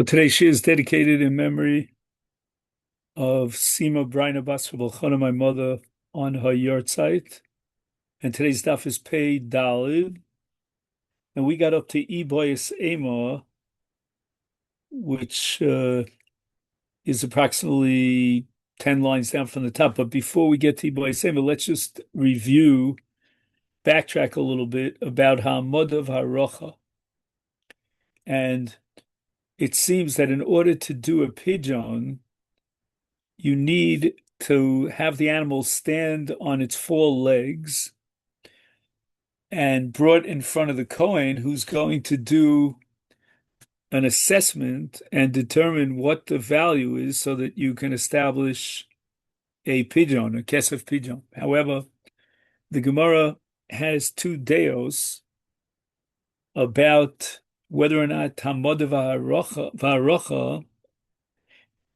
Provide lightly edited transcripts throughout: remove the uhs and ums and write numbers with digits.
Well, today's shir is dedicated in memory of Sima Braina Bas Chana, my mother, on her yahrzeit. And today's daf is Pei Dalid. And we got up to Iboyes Ema, which is approximately 10 lines down from the top. But before we get to Iboyes Ema, let's just backtrack a little bit about Ha'amodav HaRocha. And it seems that in order to do a pidyon, you need to have the animal stand on its four legs and brought in front of the Kohen, who's going to do an assessment and determine what the value is so that you can establish a pidyon, a kesef pidyon. However, the Gemara has two deos about whether or not Tamod v'harocha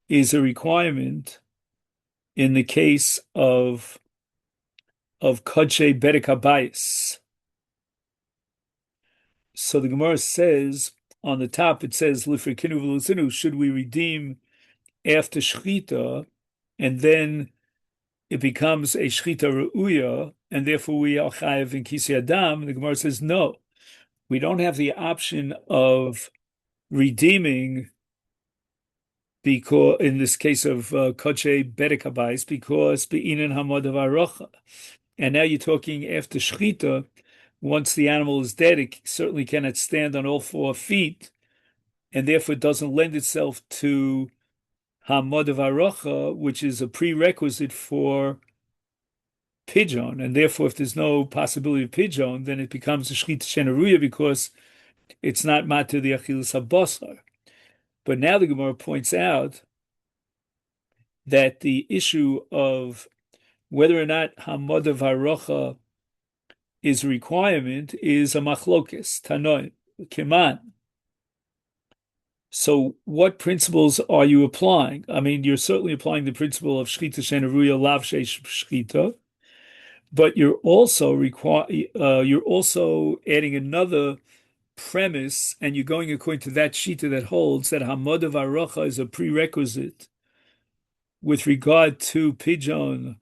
is a requirement in the case of Kodshe Bedek Habayis. So the Gemara says on the top, it says Lifrikinu v'lusinu, should we redeem after Shechita, and then it becomes a Shechita Re'uya, and therefore we are Chayev in Kisi Adam? The Gemara says no. We don't have the option of redeeming, because in this case of Kodshe Bedek Habayis, because Be'inan Hamod of Arocha. And now you're talking after Shechita. Once the animal is dead, it certainly cannot stand on all 4 feet, and therefore it doesn't lend itself to Hamod of Arocha, which is a prerequisite for pidyon. And therefore, if there's no possibility of pidyon, then it becomes a Shechita Shenaruya because it's not matter the Achilas HaBasar. But now the Gemara points out that the issue of whether or not Hamod of Arocha is a requirement is a machlokes, tanoi, keman. So what principles are you applying? I mean, you're certainly applying the principle of shchita shenaruya lav sheish shchita, but you're also adding another premise, and you're going according to that shita that holds that hamod of arocha is a prerequisite with regard to pidyon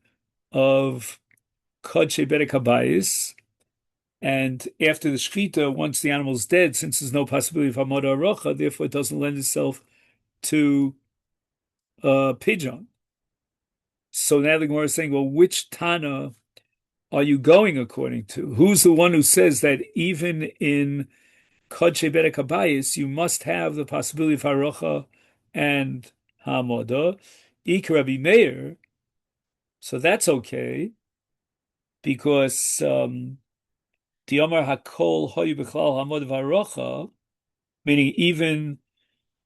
of kodshe bedek habayis. And after the shechita, once the animal is dead, since there's no possibility of hamod arocha, therefore it doesn't lend itself to pidyon. So now the Gemara is saying, well, which Tana are you going according to? Who's the one who says that even in kodshe bedek habayis you must have the possibility of harocha and hamoda? Ikar Rabbi Meir. So that's okay because the Omar Hakol Hoyu B'Chlal Hamod V'Harocha, meaning even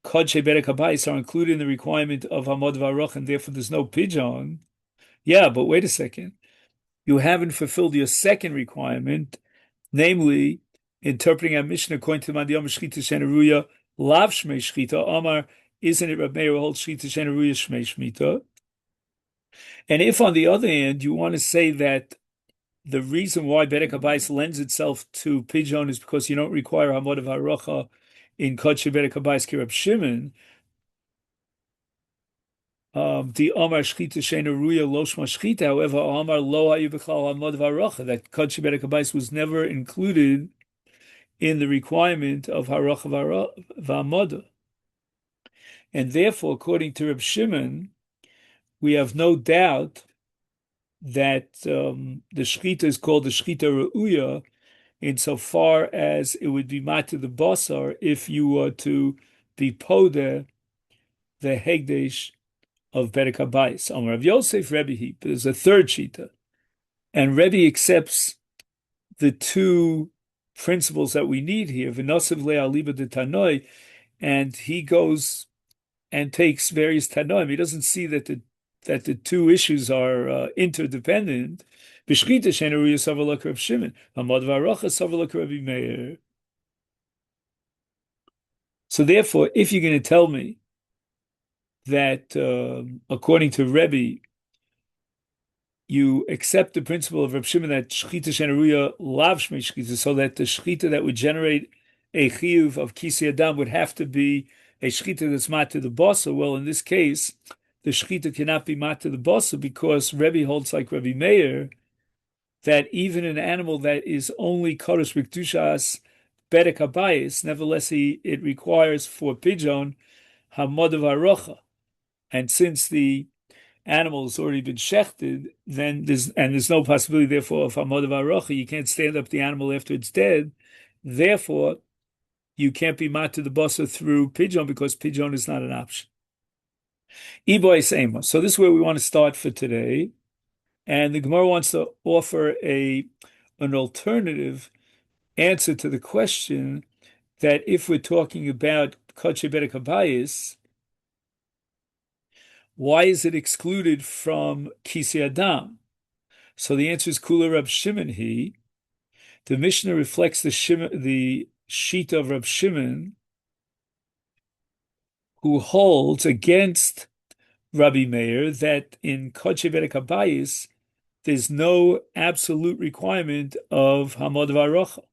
Kodshe Bedek Habayis are included in the requirement of Hamod V'Harocha, and therefore there's no pidyon. Yeah, but wait a second. You haven't fulfilled your second requirement, namely interpreting our Mishnah according to the Mandiyam Shchita Shenaruya Lav Shmei Shchita. Omar, isn't it Rabbi Meir who holds Shchita Shenaruya Shmei Shmita? And if, on the other hand, you want to say that the reason why Bedek Habayis lends itself to pidyon is because you don't require Hamod of Harocha in Kodshe Bedek Habayis Kirab Shimon, the Omar Shchita Sheina Ruya Loshma Shchita, however, Omar Lo Hayu B'Chlal Hamod of Harocha, that Kodshe Bedek Habayis was never included in the requirement of Harocha V'Hamoda. And therefore, according to Reb Shimon, we have no doubt that the shechita is called the shechita re'uya insofar as it would be matter the basar if you were to be poda the hegdesh of Bedek Habayis. Amar Rav Yosef Rebbe, there's a third shita, and Rebbe accepts the two principles that we need here, v'nosiv le'aliba de tanoi, and he goes and takes various tanoim. He doesn't see that the two issues are interdependent. B'shchita shenaruya savalak Rav Shimon, hamod v'arocha savalak Rabbi Meir. So therefore, if you're going to tell me that according to Rebbe, you accept the principle of Rav Shimon that shchita shenaruya lav shmei shchita, so that the shchita that would generate a chiyuv of kisi adam would have to be a shechita that's mat to the bossa. Well, in this case, the shechita cannot be mat to the bossa because Rebbe holds like Rebbe Meir that even an animal that is only kodesh b'kedushas bedek habayis, nevertheless it requires for pigeon hamodav arocha. And since the animal has already been shechted, then there's no possibility, therefore, of hamodav arocha. You can't stand up the animal after it's dead. Therefore, you can't be mat to the bossa through pigeon because pigeon is not an option. Iboy Sema. So this is where we want to start for today. And the Gemara wants to offer an alternative answer to the question that if we're talking about Kodesh Bedek Habayis, why is it excluded from Kisei Adam? So the answer is Kula Rab Shimon he. The Mishnah reflects the sheet of Rab Shimon, who holds against Rabbi Meir that in Kodesh Bedek Habayis there's no absolute requirement of Hamod Varocha,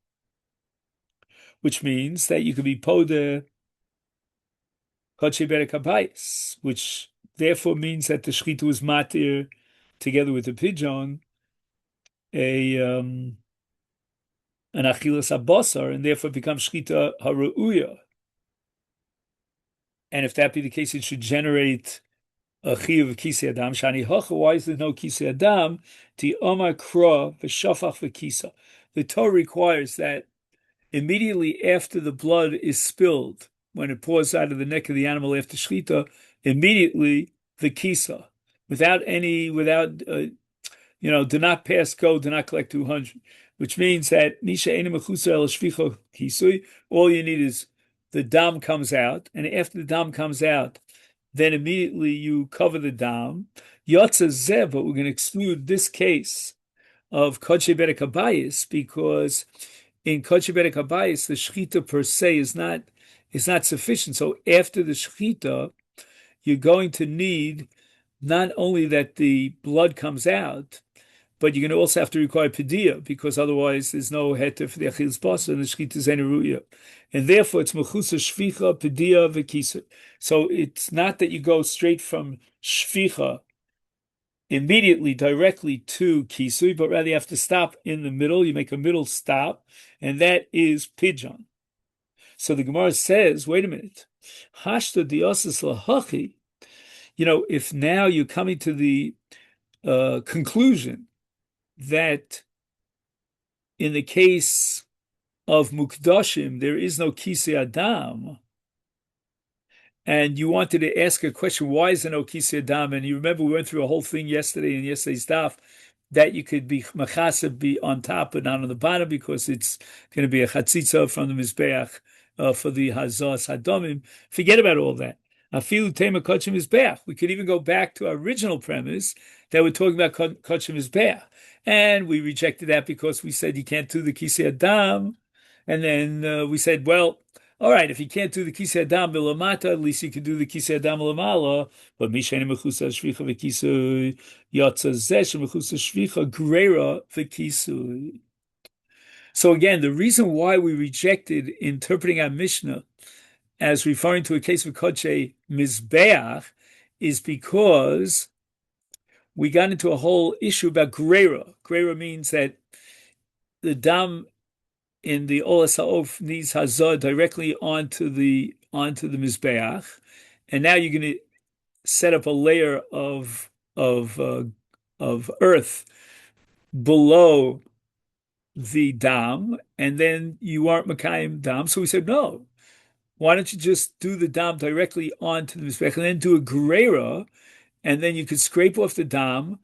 which means that you could be Poda Kodesh Bedek Habayis, which therefore means that the Shechita was matir together with the pigeon an Achilas Abosar, and therefore becomes Shechita Haru'uya. And if that be the case, it should generate a chiyuv of kisei adam. Shani hocha. Why is there no kisei adam? Ti omar kra v'shafach v'kisa. The Torah requires that immediately after the blood is spilled, when it pours out of the neck of the animal after shechita, immediately the kisa, do not pass go, do not collect 200, which means that nisha ena mechusa el shvicha kisui. All you need is the dam comes out, and after the dam comes out, then immediately you cover the dam. Yotza zeh, but we're going to exclude this case of Kodesh Bedek Habayis because in Kodesh Bedek Habayis the shechita per se is not sufficient. So after the shechita, you're going to need not only that the blood comes out, but you're going to also have to require pedia because otherwise there's no heter for the achilas basa and the shechita is eneruya, and therefore it's mechusa shvicha pedia v'kisa. So it's not that you go straight from shvicha immediately directly to kisui, but rather you have to stop in the middle. You make a middle stop, and that is pigeon. So the Gemara says, wait a minute, hashta diosas lahachi. If now you're coming to the conclusion that in the case of Mukdashim, there is no Kisei Adam, and you wanted to ask a question, why is there no Kisei Adam? And you remember we went through a whole thing yesterday in yesterday's daf that you could be machaseb, be on top but not on the bottom because it's going to be a chatzitza from the Mizbeach for the Hazas Hadomim. Forget about all that. Afilu tema kodesh mizbeach. We could even go back to our original premise that we're talking about kodesh mizbeach, and we rejected that because we said you can't do the kisei adam, and then we said, well, all right, if you can't do the kisei adam bilamata, at least you can do the kisei adam bilamala. But misheni mechusa shvicha v'kisui yotza zesh mechusa shvicha greira v'kisui. So again, the reason why we rejected interpreting our Mishnah as referring to a case of Kodesh Mizbeach is because we got into a whole issue about Greira. Greira means that the dam in the Olas Ha'of needs Hazah directly onto the Mizbeach, and now you're going to set up a layer of earth below the dam, and then you aren't Makayim dam. So we said no. Why don't you just do the dam directly onto the mizbech and then do a greira, and then you could scrape off the dam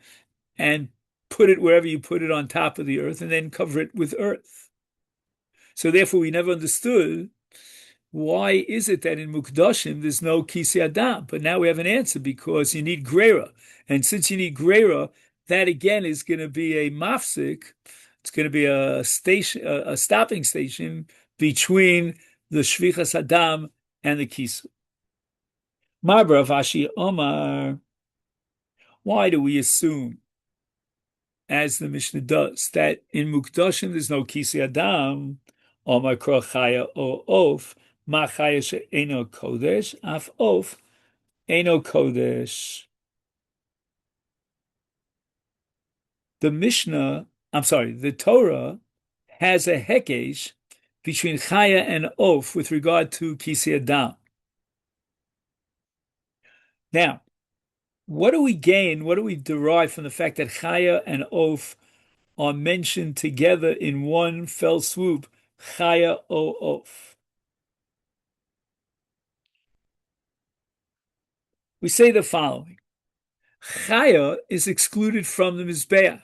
and put it wherever you put it on top of the earth and then cover it with earth. So therefore we never understood why is it that in Mukdashim there's no Kisei Adam, but now we have an answer because you need greira. And since you need greira, that again is going to be a mafsik. It's going to be a station, a stopping station between the Shvichas Adam and the Kisu. Marbra Vashi Omar. Why do we assume, as the Mishnah does, that in Mukdashim there's no Kisei Adam, Omar Krochaya or Of, Ma chaya she'eno kodesh, af of eno kodesh. The Mishnah, I'm sorry, the Torah has a hekesh between chaya and of with regard to kisi adam. Now, what do we gain? What do we derive from the fact that chaya and of are mentioned together in one fell swoop? Chaya o of. We say the following: chaya is excluded from the mizbeach.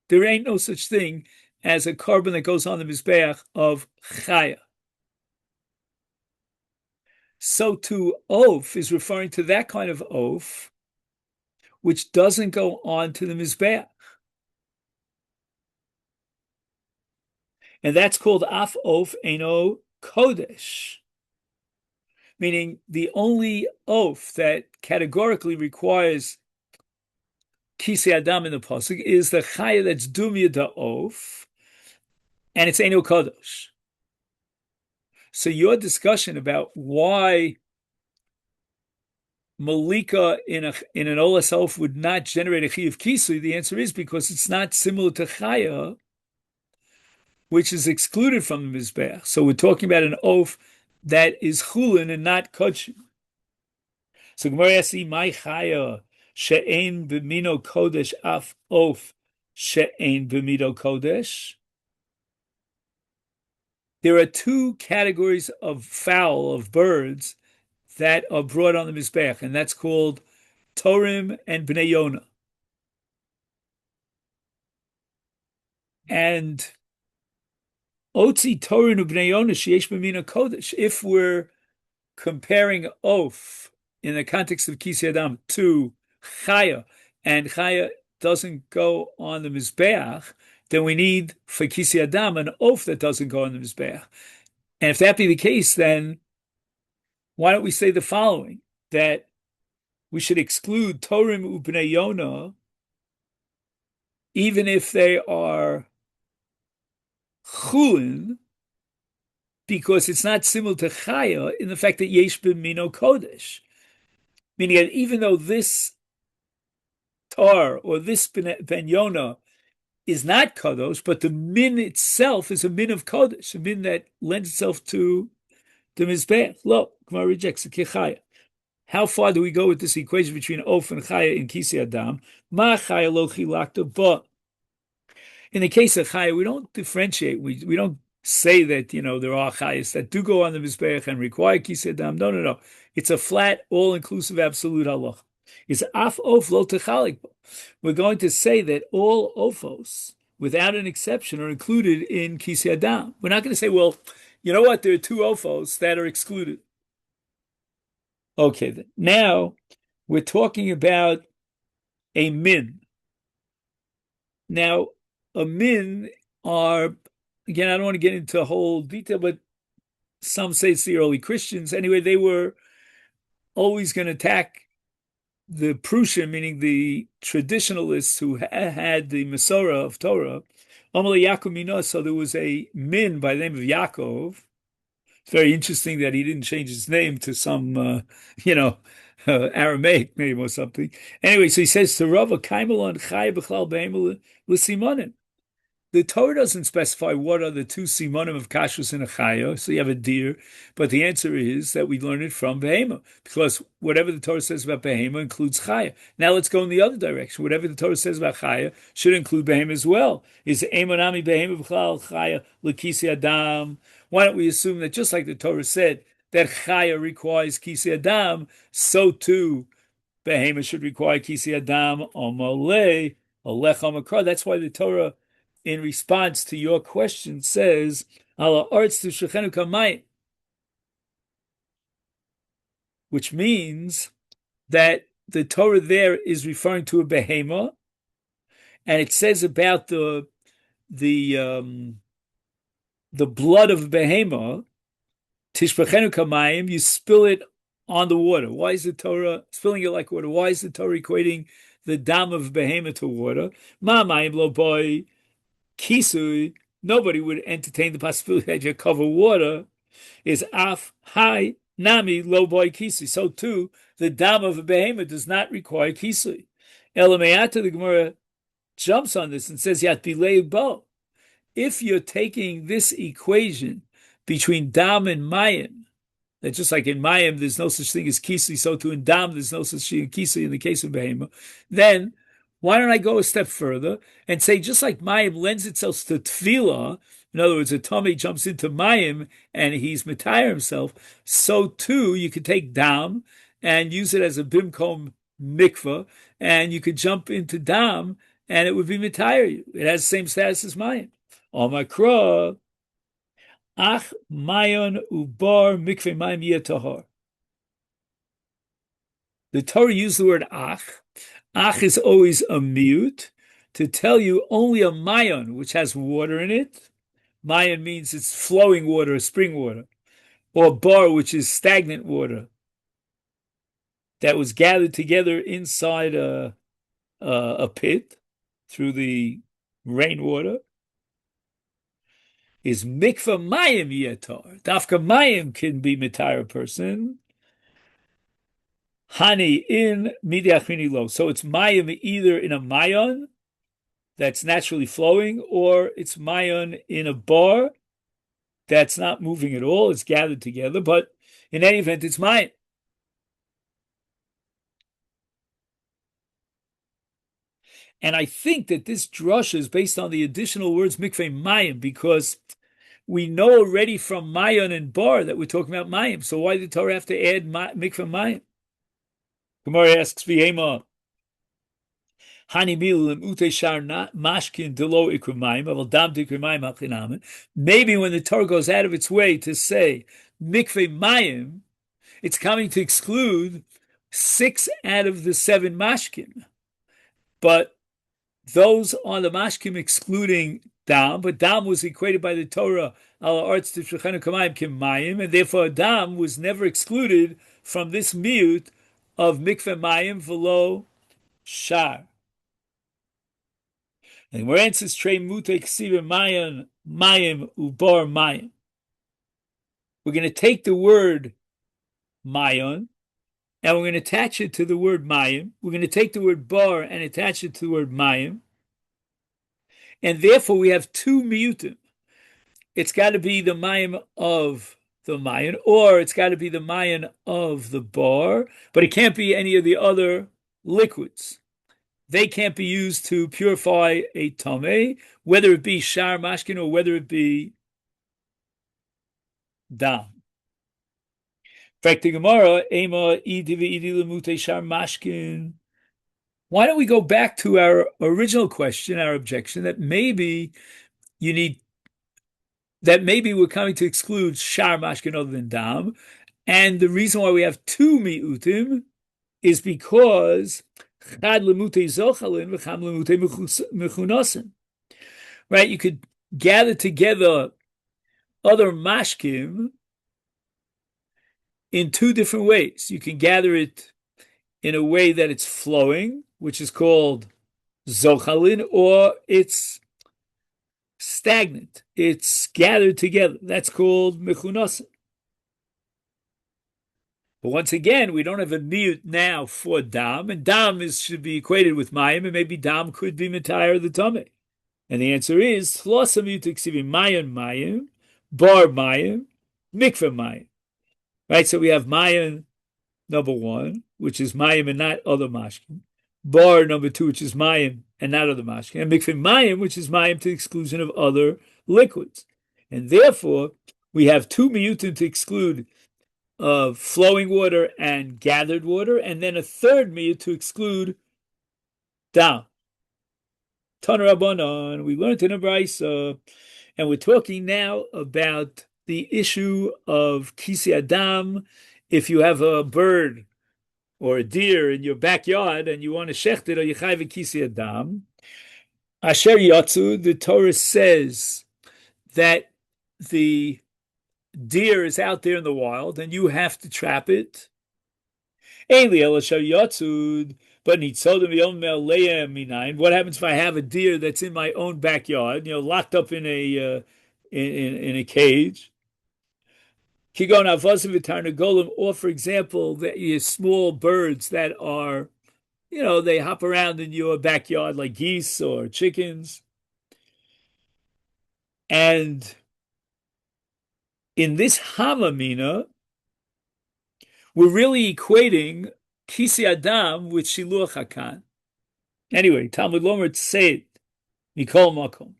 There ain't no such thing as a carbon that goes on the mizbeach of chaya. So to oaf is referring to that kind of oaf which doesn't go on to the mizbeach. And that's called af oaf eno kodesh, meaning the only oaf that categorically requires kisi adam in the pasuk is the chaya that's dumya da oaf, and it's eno kodesh. So your discussion about why Malika in an olas oaf would not generate a chi of kisui, the answer is because it's not similar to chaya, which is excluded from the mizbeach. So we're talking about an oaf that is chulin and not kodesh. So Gemara yasi my chaya she'ein b'mino kodesh af oaf she'ein b'mino kodesh. There are two categories of fowl, of birds, that are brought on the mizbeach, and that's called torim and bnei yona. And otzi torim ubnei yona sheyesh b'mino kodesh. If we're comparing oaf in the context of kisi adam to chaya, and chaya doesn't go on the mizbeach, then we need for kisi adam an oaf that doesn't go on the mizbeach. And if that be the case, then why don't we say the following, that we should exclude torim ubnei yona even if they are chulin, because it's not similar to chaya in the fact that yesh b'mino kodesh. Meaning that even though this tar or this ben yona is not kadosh, but the min itself is a min of kodesh, a min that lends itself to the mizbeach. Lo, Gemara rejects the kichaya. How far do we go with this equation between of and chaya in kisi adam? Ma chaya lo chilakta, but in the case of chaya, we don't differentiate. We don't say that there are chayas that do go on the mizbeach and require kisi adam. No. It's a flat, all-inclusive, absolute halach. It's af of lo techalik. We're going to say that all ofos, without an exception, are included in kisi adam. We're not going to say, well, you know what? There are two ofos that are excluded. Okay, then. Now we're talking about a min. Now, a min are, again, I don't want to get into whole detail, but some say it's the early Christians. Anyway, they were always going to attack the Prussian, meaning the traditionalists who had the Masorah of Torah. Amalei Yaakov Mino, so there was a min by the name of Yaakov. It's very interesting that he didn't change his name to some, Aramaic name or something. Anyway, so he says to Rava, Kaimelon Chai B'chlal Be'emel L'Simonim. The Torah doesn't specify what are the two simonim of kashrus in a chaya, so you have a deer, but the answer is that we learn it from behema, because whatever the Torah says about behema includes chaya. Now let's go in the other direction. Whatever the Torah says about chaya should include behema as well. Is emonami behema b'chlal chaya l'kisi adam? Why don't we assume that just like the Torah said that chaya requires kisi adam, so too behema should require kisi adam omalei olech omakra. That's why the Torah, in response to your question, says, Ala arts to shechenu kamayim, which means that the Torah there is referring to a behema, and it says about the blood of a behema, tishbachenu kamayim, you spill it on the water. Why is the Torah spilling it like water? Why is the Torah equating the dam of behema to water? Ma mayim lo boy kisui, nobody would entertain the possibility that you cover water is af hai nami lo boy kisi. So too, the dam of a behemoth does not require kisi. Elameata, the Gemara jumps on this and says yat bilei bo. If you're taking this equation between dam and mayim, that just like in mayim there's no such thing as kisi, so too in dam there's no such thing as kisi in the case of behemoth, then why don't I go a step further and say just like mayim lends itself to tefillah, in other words, a tummy jumps into mayim and he's mitayr himself, so too you could take dam and use it as a bimkom mikvah, and you could jump into dam and it would be mitayr you. It has the same status as mayim. Omakra, ach mayon ubar mikveh mayim yetahar. The Torah used the word ach. Ach is always a mute to tell you only a mayon, which has water in it. Mayon means it's flowing water, spring water, or bar, which is stagnant water that was gathered together inside a pit through the rainwater, is mikvah mayim yetar. Dafka mayim can be mitar a person. Hani in midiachrini lo. So it's mayim either in a mayon that's naturally flowing, or it's mayon in a bar that's not moving at all. It's gathered together, but in any event, it's mayim. And I think that this drush is based on the additional words mikveh mayim, because we know already from mayon and bar that we're talking about mayim. So why did the Torah have to add mikveh mayim? Gemara asks v'yema hani milim ute shar mashkin delo ikrumayim aval dam dikrumayim hachinamen. Maybe when the Torah goes out of its way to say mikveh mayim, it's coming to exclude 6 out of the 7 mashkin, but those are the mashkim excluding dam, but dam was equated by the Torah ala arts to shechanu kamayim kimayim, and therefore dam was never excluded from this miyut of mikveh mayim v'lo shar. And where answers trey mute ksiva mayim ubar mayim. We're going to take the word mayon and we're going to attach it to the word mayim. We're going to take the word bar and attach it to the word mayim. And therefore we have 2 miyutim. It's got to be the mayim of the mayon, or it's got to be the mayon of the bar, but it can't be any of the other liquids. They can't be used to purify a tameh, whether it be shar mashkin or whether it be dam. In fact, the Gemara, ema idi v'idi lemute shar mashkin. Why don't we go back to our original question, our objection, that maybe we're coming to exclude shar mashkin other than dam, and the reason why we have 2 miutim is because chad lemute zochalin v'cham lemute mechunasin. Right? You could gather together other mashkim in 2 different ways. You can gather it in a way that it's flowing, which is called zochalin, or it's stagnant. It's gathered together. That's called mechunasin. But once again, we don't have a miyut now for dam, and dam should be equated with mayim, and maybe dam could be mitayr the tameh. And the answer is tlosa miyut ksivi mayon mayim, bar mayim, mikveh mayim. Right, so we have mayon number 1, which is mayim and not other mashkin. Bar number 2, which is mayim and not other mashkin. And mikveh mayim, which is mayim to the exclusion of other liquids. And therefore, we have 2 miyutim to exclude of flowing water and gathered water, and then a 3rd miyut to exclude dam. Tana Rabbanan, we learned in a brisa, and we're talking now about the issue of kisi adam. If you have a bird or a deer in your backyard and you want to shecht it, or you chayv kisi adam, asher yatzu, the Torah says that the deer is out there in the wild and you have to trap it. But what happens if I have a deer that's in my own backyard, locked up in a cage? Kigon avasim v'tarnagolim, or for example, the small birds that are, they hop around in your backyard like geese or chickens. And in this Hamamina, we're really equating Kisi Adam with Shiluach Hakan. Anyway, Talmud Lomer say it, Mikol Makom.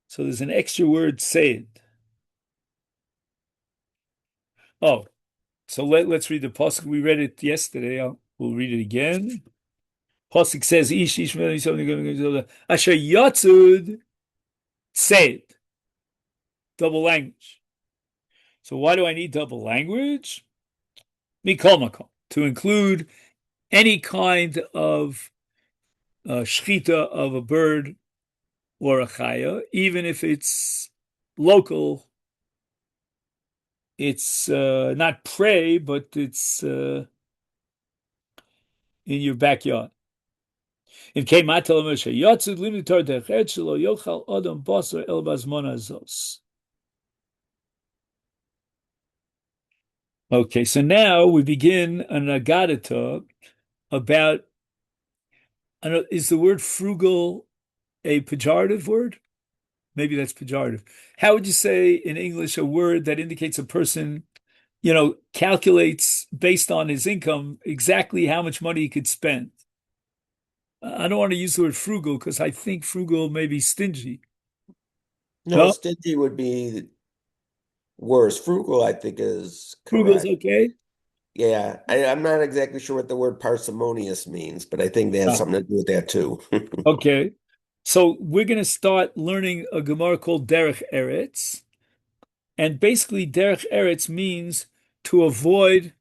So there's an extra word, say it. Oh, so let's read the pasuk. We read it yesterday. We'll read it again. Pasuk says, "Ish ish asher yatzud." Say it. Double language. So why do I need double language? Mikol makom, to include any kind of shchita of a bird or a chaya, even if it's local. It's not prey, but it's in your backyard. In Keimatel Moshe, Yotzid Limitar Dechet Shelo Yochal Adam Basar El Bazmon Azos. Okay, so now we begin an Agadata about, is the word frugal a pejorative word? Maybe that's pejorative. How would you say in English a word that indicates a person, calculates based on his income exactly how much money he could spend? I don't want to use the word frugal because I think frugal may be stingy. No, No, stingy would be worse. Frugal, I think, is frugal's correct. okay. Yeah, I'm not exactly sure what the word parsimonious means, but I think they have Ah, something to do with that too. okay. So we're going to start learning a Gemara called Derech Eretz. And basically, Derech Eretz means to avoid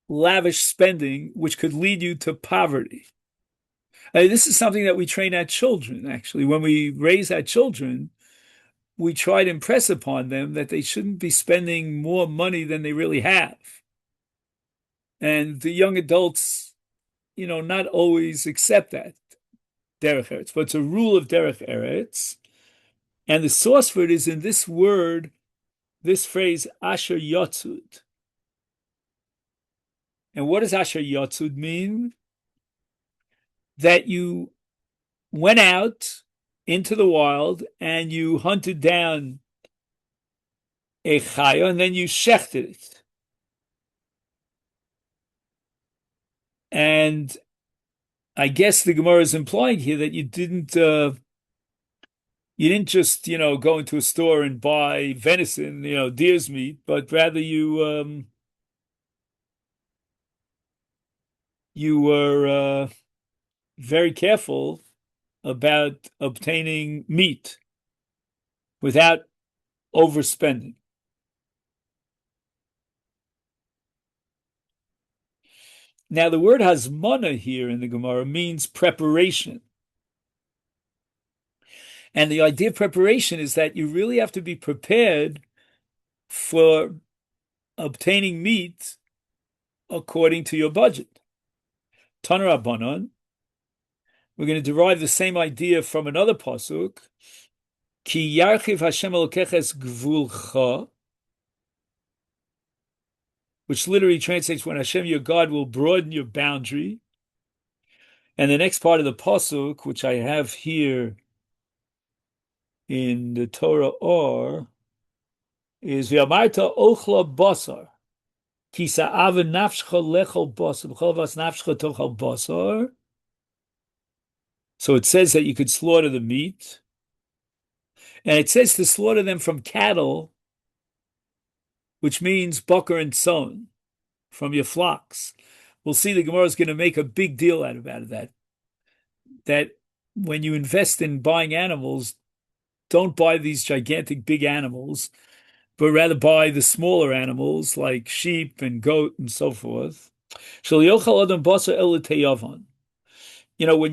lavish spending, which could lead you to poverty. This is something that we train our children, actually. When we raise our children, we try to impress upon them that they shouldn't be spending more money than they really have. And the young adults, not always accept that, Derech Eretz. But it's a rule of Derech Eretz. And the source for it is in this word, this phrase, Asher Yotzud. And what does Asher Yotzud mean? That you went out into the wild and you hunted down a chaya and then you shechted it. And I guess the Gemara is implying here that you didn't just go into a store and buy venison, deer's meat, but rather you were very careful about obtaining meat without overspending. Now, the word hasmana here in the Gemara means preparation. And the idea of preparation is that you really have to be prepared for obtaining meat according to your budget. Taner Rabbanon, we're going to derive the same idea from another pasuk. Ki yarchiv Hashem Elokeches gvulcha, which literally translates when Hashem your God will broaden your boundary. And the next part of the pasuk, which I have here in the Torah is V'amarta ochla basar, ki sa'ava nafshcha lechol basar, b'chol vas nafshcha tochal basar. So it says that you could slaughter the meat, and it says to slaughter them from cattle, which means bucker and sown, from your flocks. We'll see the Gemara is going to make a big deal out of that. That when you invest in buying animals, don't buy these gigantic big animals, but rather buy the smaller animals like sheep and goat and so forth. When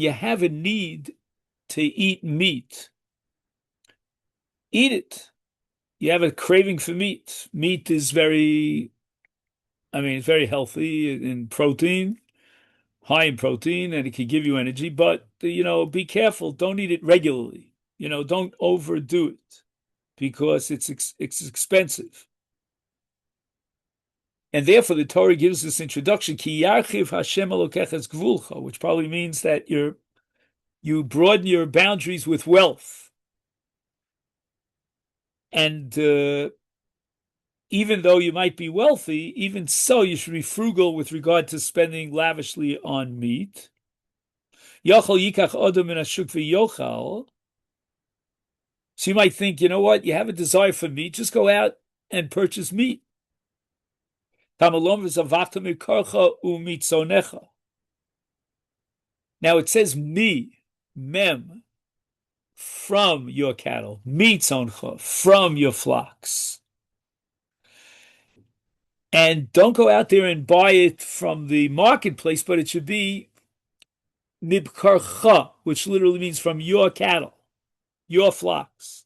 you have a need to eat meat, eat it. You have a craving for meat. Meat is very I mean, it's very healthy in protein, high in protein, and it can give you energy. But, be careful. Don't eat it regularly. Don't overdo it because it's expensive. And therefore, the Torah gives this introduction, Ki yarchiv Hashem Elokecha gvulcha, which probably means that you broaden your boundaries with wealth. And even though you might be wealthy, even so, you should be frugal with regard to spending lavishly on meat. Yochel yikach odom min hashuk v'yochal. So you might think, you know what? You have a desire for meat, just go out and purchase meat. Tamalom v'zavachta mikarcha umitzonecha. Now it says me, mem, from your cattle, mitzoncha, from your flocks. And don't go out there and buy it from the marketplace, but it should be mibkarcha, which literally means from your cattle, your flocks.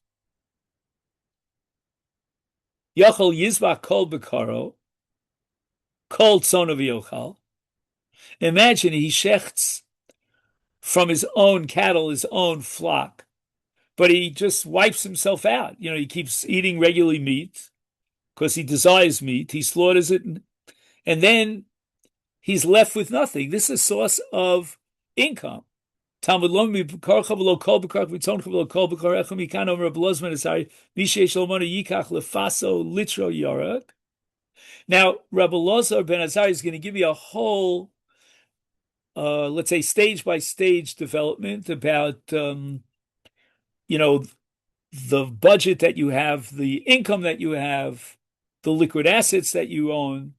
Yachol yizbach kol bekaro, kol tzon v'yochal. Imagine he shechts from his own cattle, his own flock, but he just wipes himself out. He keeps eating regularly meat because he desires meat. He slaughters it, and then he's left with nothing. This is a source of income. Talmud lo mikarcha v'lo kol b'karcha v'tzoncha v'lo kol b'karecha mikan omer Rabbi Lozman esari mishesh lomana yikach lefaso litro yarak. Now, Rabbi Lozer ben Azari is going to give you a whole, let's say, stage by stage development about, the budget that you have, the income that you have, the liquid assets that you own,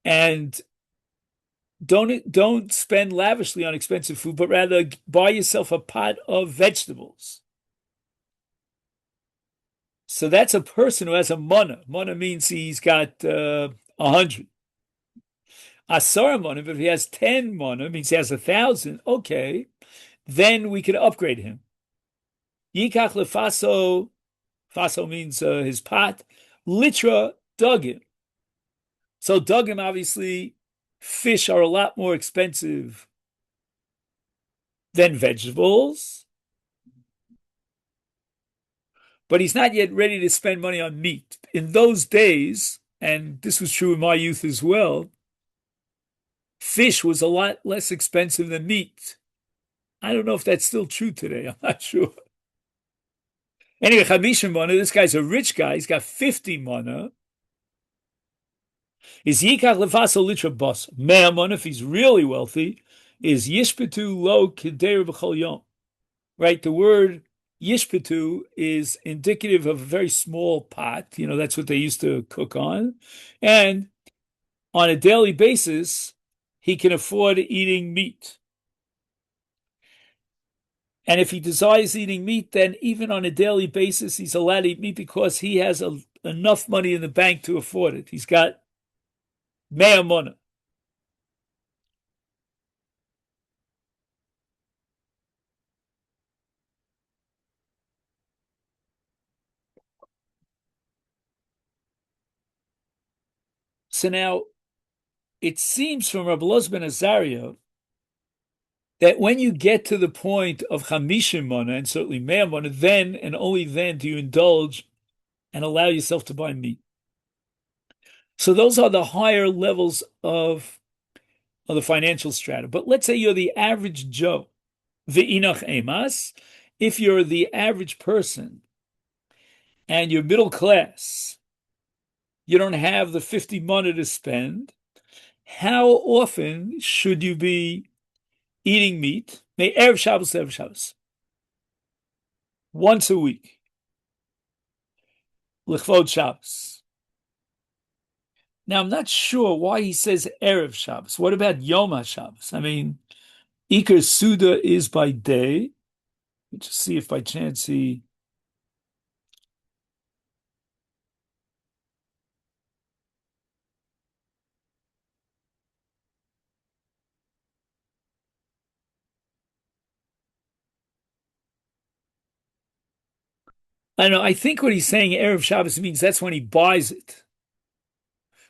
and don't spend lavishly on expensive food, but rather buy yourself a pot of vegetables. So that's a person who has a mana. Mana means he's got 100. Asara mana, but if he has 10 mana, means he has 1,000. Okay, then we could upgrade him. Yikach lefaso, faso means his pot. Litra dugim. So dugim, obviously, fish are a lot more expensive than vegetables. But he's not yet ready to spend money on meat. In those days, and this was true in my youth as well, fish was a lot less expensive than meat. I don't know if that's still true today. I'm not sure. Anyway, Chamisha mana, this guy's a rich guy. He's got 50 mana. Is yikach lefaso litra bas. Mea mana, if he's really wealthy, is yishpetu lo keder b'chol yom. Right? The word yishpetu is indicative of a very small pot. That's what they used to cook on. And on a daily basis, he can afford eating meat. And if he desires eating meat, then even on a daily basis, he's allowed to eat meat because he has enough money in the bank to afford it. He's got mea mana. So now, it seems from Rabbi Loz ben Azariah that when you get to the point of chamishim mana, and certainly mea mana, then and only then do you indulge and allow yourself to buy meat. So those are the higher levels of the financial strata. But let's say you're the average Joe, ve'inach emas. If you're the average person and you're middle class, you don't have the 50 mana to spend, how often should you be eating meat? Erev Shabbos, Erev Shabbos. Once a week. L'chvod Shabbos. Now, I'm not sure why he says Erev Shabbos. What about Yom HaShabbos? I mean, Iker Suda is by day. Let's just see if by chance he... I don't know. I think what he's saying, Erev Shabbos, means that's when he buys it.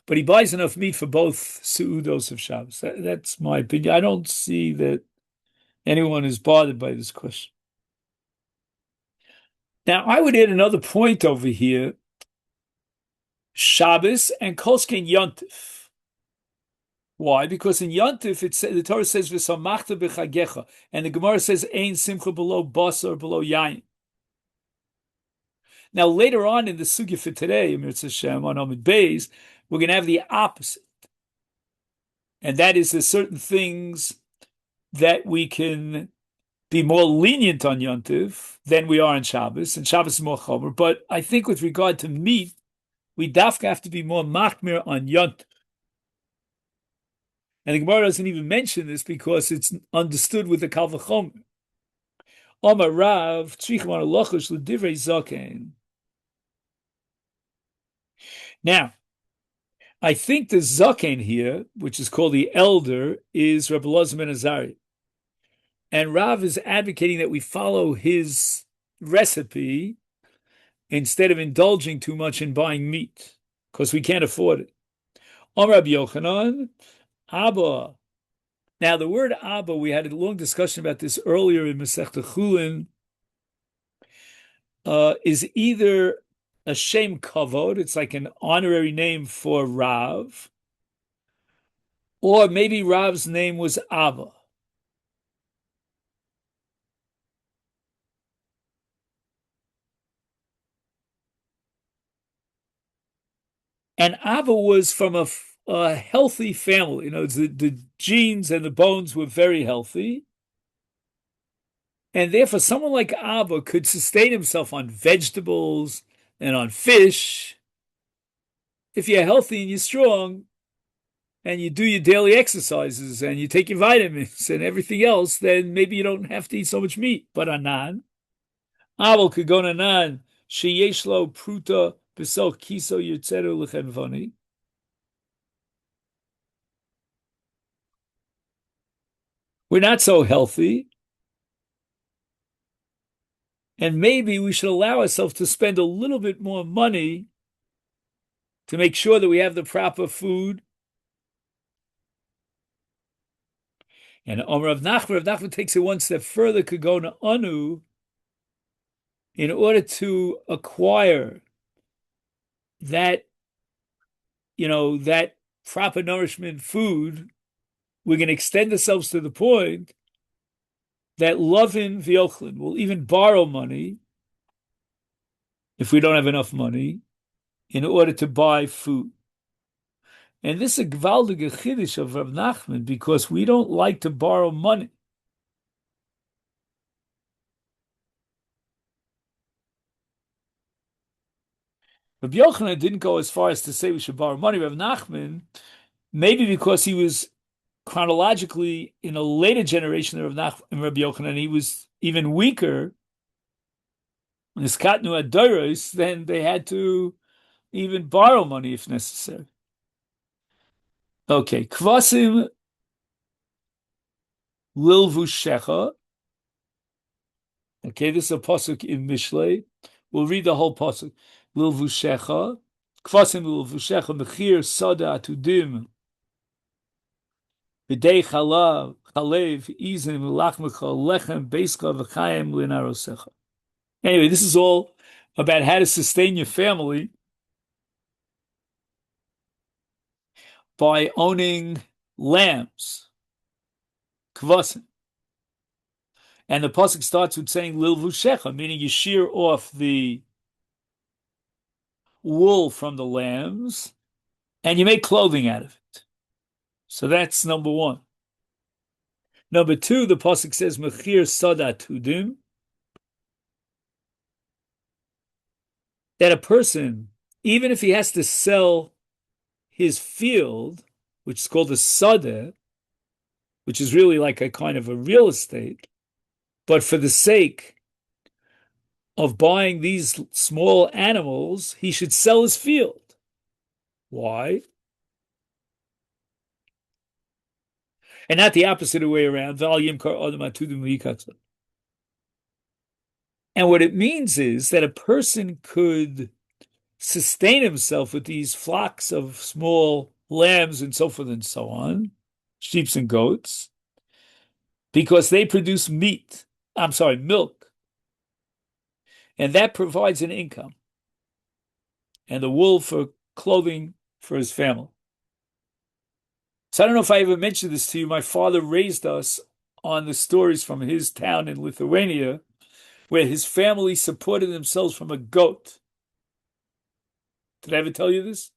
but he buys enough meat for both seudos of Shabbos. That's my opinion. I don't see that anyone is bothered by this question. Now, I would add another point over here: Shabbos and Kolskein Yontif. Why? Because in Yontif, the Torah says v'samachta b'chagecha, and the Gemara says ein simcha below basar below yain. Now later on in the sugya for today, Mirza Hashem on Amid Beis, we're going to have the opposite, and that is there's certain things that we can be more lenient on Yontif than we are on Shabbos, and Shabbos is more chomer. But I think with regard to meat, we dafka have to be more machmir on Yontif. And the Gemara doesn't even mention this because it's understood with the Kal V'chomer. Omar Rav, tzrichim on alochush l'divrei zaken. Now, I think the zaken here, which is called the elder, is Rabbi Elazar ben Azariah. And Rav is advocating that we follow his recipe instead of indulging too much in buying meat, because we can't afford it. Omar Rabbi Yochanan, Abba. Now, the word Abba, we had a long discussion about this earlier in Masechta Chullin, is either a shem kavod, it's like an honorary name for Rav, or maybe Rav's name was Abba. And Abba was from a healthy family. You know, the genes and the bones were very healthy. And therefore, someone like Abba could sustain himself on vegetables and on fish. If you're healthy and you're strong, and you do your daily exercises, and you take your vitamins and everything else, then maybe you don't have to eat so much meat. But Anan, Abba could go Anan, sheyeshlo pruta b'sol kiso yitzeru l'chenvoni. We're not so healthy. And maybe we should allow ourselves to spend a little bit more money to make sure that we have the proper food. And Rav Nachman takes it one step further, could go to Anu, in order to acquire that, that proper nourishment food, we can extend ourselves to the point that Lovin V'Yochlin will even borrow money if we don't have enough money in order to buy food. And this is a gewaltige chiddush of Rav Nachman, because we don't like to borrow money. Rabbi Yochanan didn't go as far as to say we should borrow money. Rav Nachman, maybe because he was chronologically in a later generation of Rav Nachman and Rabbi Yochanan, he was even weaker, Niskatnu Adoros, then they had to even borrow money if necessary. Okay, Kvasim Lilvushecha. Okay, this is a pasuk in Mishlei. We'll read the whole pasuk. Lilvushecha, Kvasim Lilvushecha, Mechir Sada Atudim, B'dei Chalav, Chalev, Izim, Lachmecha, Lechem, Beischa, V'chayim, Linarosecha. Anyway, this is all about how to sustain your family by owning lambs, kvasim. And the pasuk starts with saying lilvushecha, meaning you shear off the wool from the lambs and you make clothing out of it. So that's number one. Number two, the pasuk says mechir sadat hudim, that a person, even if he has to sell his field, which is called a sadeh, which is really like a kind of a real estate, but for the sake of buying these small animals, he should sell his field. Why? And not the opposite way around. And what it means is that a person could sustain himself with these flocks of small lambs and so forth and so on, sheep and goats, because they produce meat. I'm sorry, milk. And that provides an income. And the wool for clothing for his family. So I don't know if I ever mentioned this to you. My father raised us on the stories from his town in Lithuania, where his family supported themselves from a goat. Did I ever tell you this?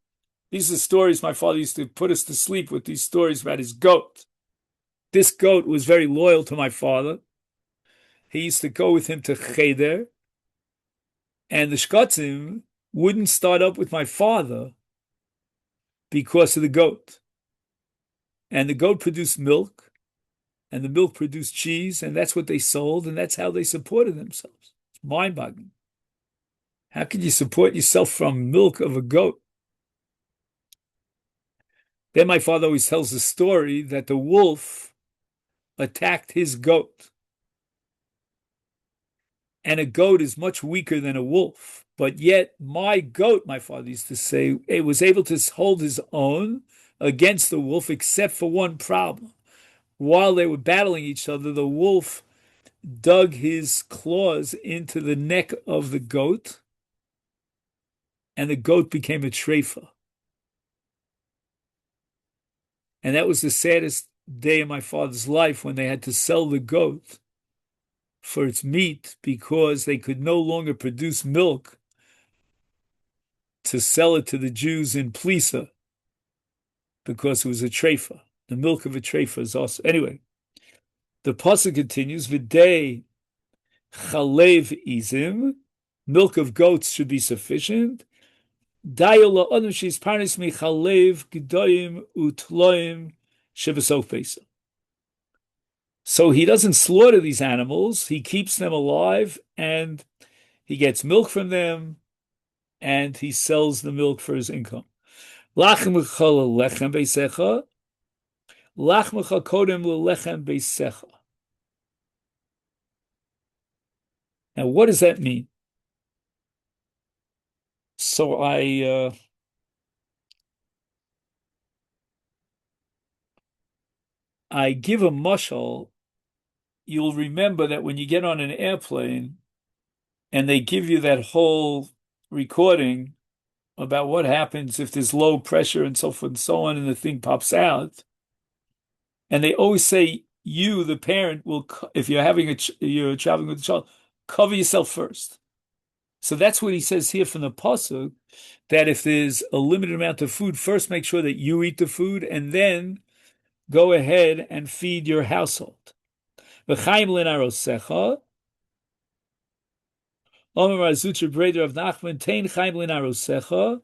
These are stories my father used to put us to sleep with, these stories about his goat. This goat was very loyal to my father. He used to go with him to Cheder, and the shkotzim wouldn't start up with my father because of the goat. And the goat produced milk, and the milk produced cheese, and that's what they sold, and that's how they supported themselves. It's mind-boggling. How can you support yourself from milk of a goat? Then my father always tells the story that the wolf attacked his goat. And a goat is much weaker than a wolf. But yet my goat, my father used to say, it was able to hold his own against the wolf, except for one problem. While they were battling each other, the wolf dug his claws into the neck of the goat, and the goat became a treifa. And that was the saddest day of my father's life, when they had to sell the goat for its meat because they could no longer produce milk to sell it to the Jews in Plisa, because it was a treifa. The milk of a treifa is also. Anyway, the pasuk continues, V'dei chalev izim, milk of goats should be sufficient. So he doesn't slaughter these animals, he keeps them alive, and he gets milk from them, and he sells the milk for his income. Now, what does that mean? So I give a mashal. You'll remember that when you get on an airplane and they give you that whole recording about what happens if there's low pressure and so forth and so on, and the thing pops out, and they always say, you, the parent, will, if you're you're traveling with a child, cover yourself first. So that's what he says here from the pasuk, that if there's a limited amount of food, first make sure that you eat the food, and then go ahead and feed your household. V'chaim l'narosecha, Omer Razucha Breder of Nachman, Tein chaim l'narosecha.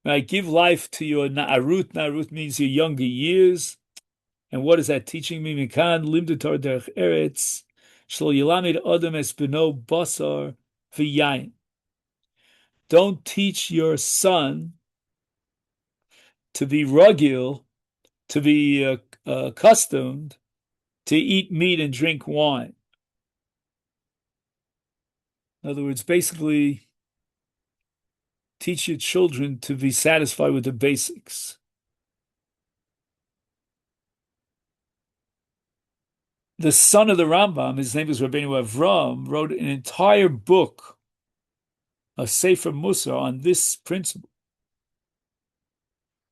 Right, give life to your na'arut. Na'arut means your younger years. And what is that teaching me? Mikan limdator derech eretz shlo yilamid adam es beno basar v'yayin. Don't teach your son to be rugil, to be accustomed to eat meat and drink wine. In other words, basically, teach your children to be satisfied with the basics. The son of the Rambam, his name is Rabbeinu Avram, wrote an entire book, a Sefer Musar, on this principle.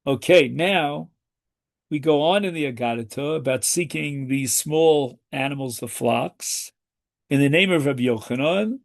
Okay, now we go on in the Agadata about seeking these small animals, the flocks, in the name of Rabbi Yochanan,